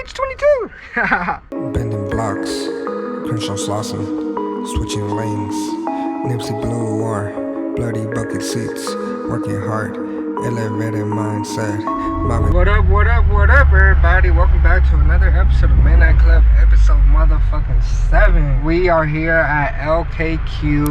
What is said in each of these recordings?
age 22. Bending blocks, Crenshaw Slauson, switching lanes, Nipsey Blue War, bloody bucket seats, working hard, elevated mindset. What up, everybody? Welcome back to another episode of Midnight Club, episode motherfucking 7. We are here at LKQ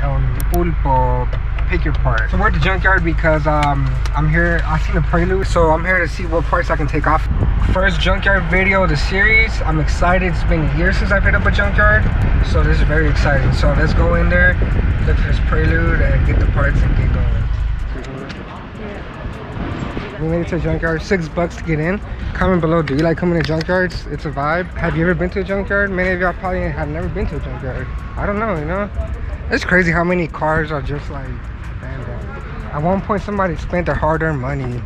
El Pulpo. Pick your part. So we're at the junkyard because I'm here. I seen the Prelude, so I'm here to see what parts I can take off. First junkyard video of the series. I'm excited. It's been years since I've hit up a junkyard, so this is very exciting. So let's go in there, look for this Prelude, and get the parts and get going. We made it to a junkyard. $6 to get in. Comment below, do you like coming to junkyards? It's a vibe. Have you ever been to a junkyard? Many of y'all probably have never been to a junkyard. I don't know, you know? It's crazy how many cars are just like abandoned. At one point somebody spent their hard-earned money,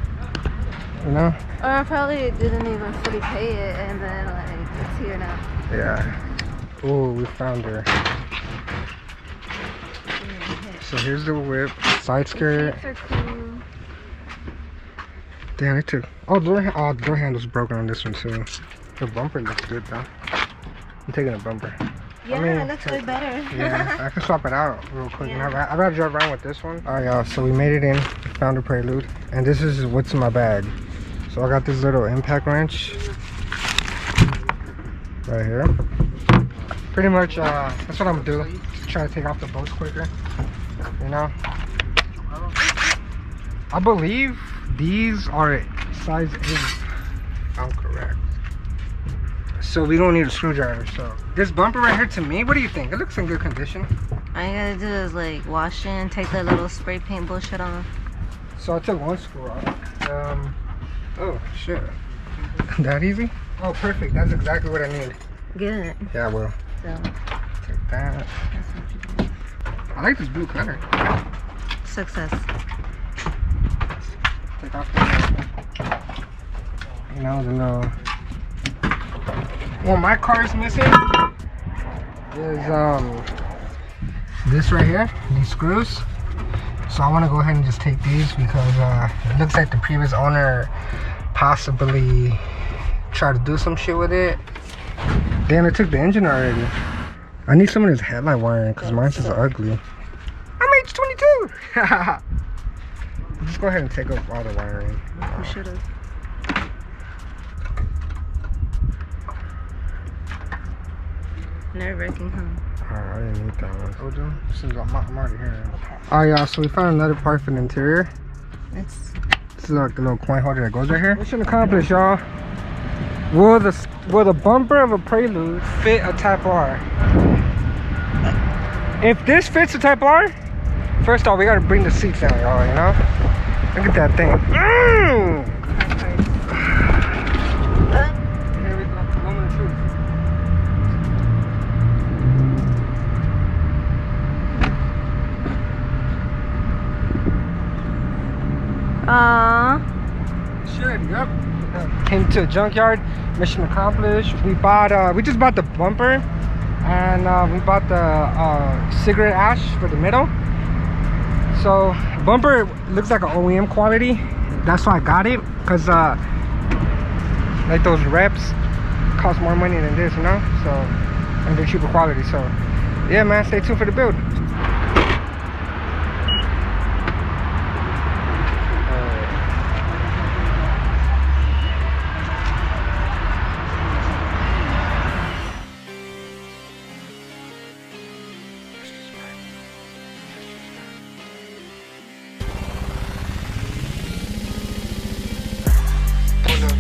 you know? Or I probably didn't even fully pay it, and then like it's here now. Yeah. Oh, we found her. So here's the whip, side skirt. Damn, it took. Oh, door handle's broken on this one too. The bumper looks good though. I'm taking a bumper. Yeah, I mean, it looks way better. Yeah, I can swap it out real quick. Yeah. I'd rather drive around with this one. Alright, y'all, so we made it in. Found a Prelude. And this is what's in my bag. So I got this little impact wrench right here. Pretty much, that's what I'm gonna do. Just try to take off the bolts quicker. You know? I believe these are size 8, if I'm correct. So we don't need a screwdriver. So this bumper right here, to me, what do you think? It looks in good condition. All you gotta do is like wash it and take that little spray paint bullshit off. So I took one screw off. Oh shit. That easy? Oh, perfect. That's exactly what I need. Good. Yeah, I will. So Take that. I like this blue color. success. Take off the, you know, the little. What my car is missing is this right here, these screws. So I want to go ahead and just take these because it looks like the previous owner possibly tried to do some shit with it. Damn, it took the engine already. I need some of this headlight wiring because mine's just ugly. I'm age 22. Just go ahead and take off all the wiring. You should have. Nerve-wracking, huh? Alright, I didn't need that one. Told you. Since I'm already here. Alright, y'all, so we found another part for the interior. This is like a little coin holder that goes right here. Mission accomplished, y'all. Will the bumper of a Prelude fit a Type R? If this fits a Type R, first off, we gotta bring the seats down, y'all, you know? Look at that thing. Here we go. Moment of truth. Aww. Should, yep. Came to a junkyard, mission accomplished. We just bought the bumper, and we bought the cigarette ash for the middle. So bumper looks like an OEM quality. That's why I got it, cause like those reps cost more money than this, you know. So, and they're cheaper quality. So yeah, man, stay tuned for the build.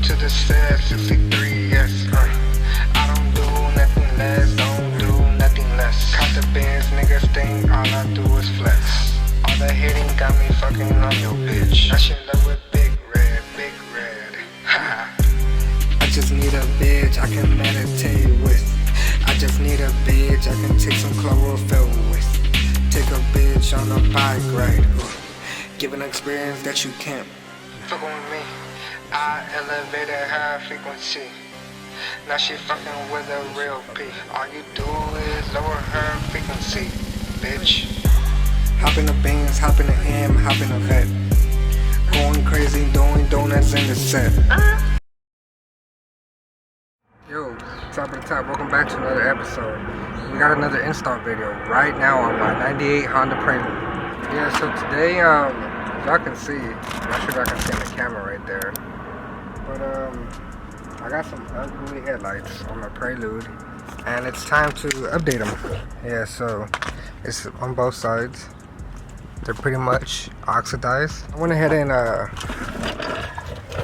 To the set 63, yes. I don't do nothing less, don't do nothing less. Caught the Benz, niggas think all I do is flex. All the hitting got me fucking on your bitch. I should love with big red, ha. I just need a bitch I can meditate with. I just need a bitch I can take some chlorophyll with. Take a bitch on a bike ride. Give an experience that you can't. Fuck with me. I elevated her frequency. Now she fucking with a real P. All you do is lower her frequency, bitch. Hop in the Benz, hop in the M, hop in the vet. Going crazy, doing donuts in the set. Top of the top, welcome back to another episode. We got another install video right now on my 98 Honda Prelude. Yeah, so today, y'all can see, I'm sure y'all can see on the camera right there, but I got some ugly headlights on my Prelude, and it's time to update them. Yeah, so it's on both sides. They're pretty much oxidized. I went ahead and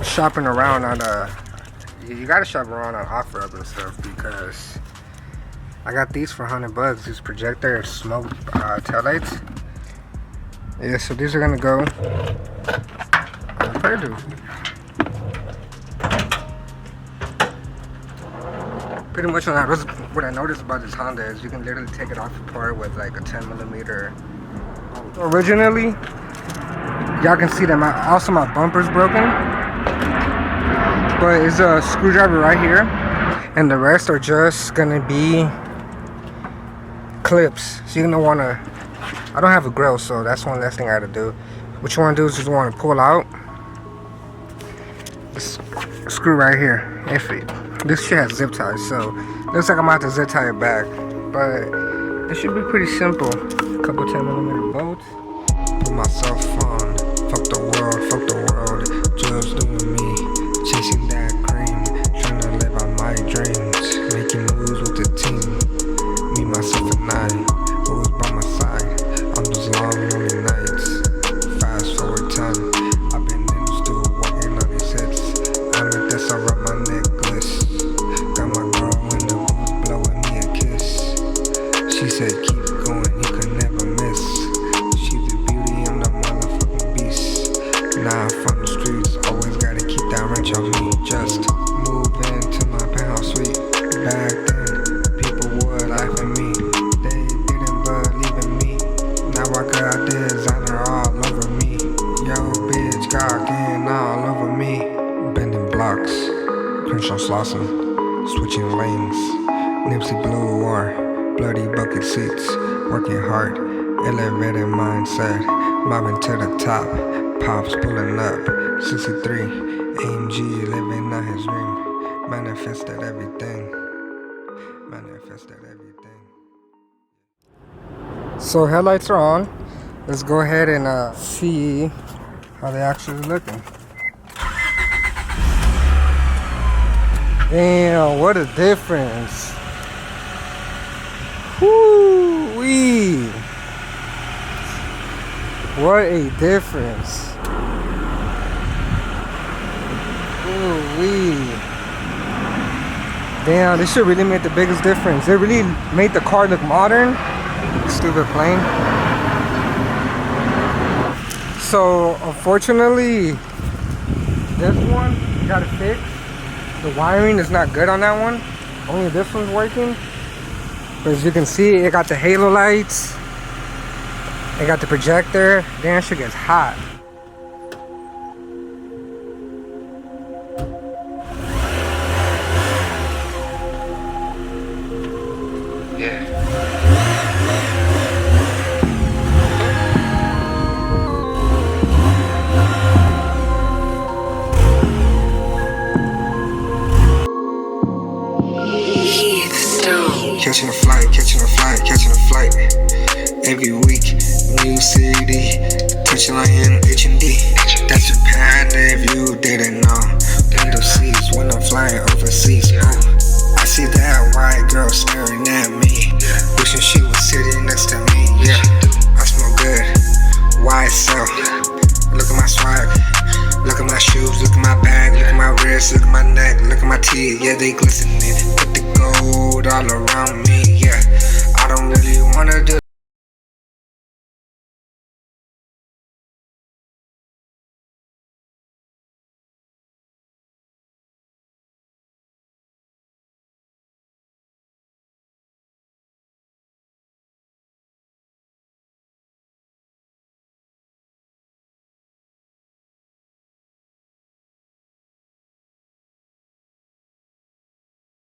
shopping around on you gotta shop around on OfferUp and stuff, because I got these for $100. These projector smoke taillights. Yeah, so these are gonna go on the Prelude. Pretty much what I noticed about this Honda is you can literally take it off apart with like a 10mm. Originally, y'all can see that my bumper's broken. But it's a screwdriver right here, and the rest are just gonna be clips. So you're gonna wanna, I don't have a grill, so that's one last thing I gotta do. What you wanna do is just wanna pull out this screw right here. This shit has zip ties, so it looks like I'm about to zip tie it back, but it should be pretty simple. A couple 10mm bolts. Put myself on, fuck the world, just doing me. Chasing that cream, trying to live out my dreams, making moves with the team. Me, myself, and I, always by my side on those long, lonely nights. Fast forward time, I've been in the stool working on these hits. I'm at this, I wrap my necklace. Got my girl in the booth blowing me a kiss. She said, keep going, you can never miss. She's the beauty, I'm the motherfucking beast. Now I'm from the streets, always gotta keep that wrench on me. Just move into my penthouse suite. Back then, people would laugh at me. They didn't believe in me. Now I got designer all over me. Yo, bitch, cocking all over me. Bending blocks, Crenshaw Slauson, switching lanes. Nipsey Blue or bloody bucket seats. Working hard, elevated mindset. Mobbing to the top. Pops pulling up, 63, AMG living out his dream, manifested everything. So headlights are on. Let's go ahead and see how they actually looking. Damn, what a difference. Woo-wee. What a difference. Ooh-wee. Damn, this shit really made the biggest difference. It really made the car look modern. Stupid plane. So, unfortunately, this one you gotta fix. The wiring is not good on that one. Only this one's working. But as you can see, it got the halo lights. They got the projector. Damn, shit gets hot. Yeah. Catching a flight. Every week, new city, touching on in H&D. That's Japan if you didn't know. Window seats when I'm flying overseas. Oh, I see that white girl staring at me, wishing she was sitting next to me. Yeah, I smell good. Why so? Look at my swag, look at my shoes, look at my bag, look at my wrist, look at my neck, look at my teeth. Yeah, they glistening. Put the gold all around me. Yeah, I don't really wanna do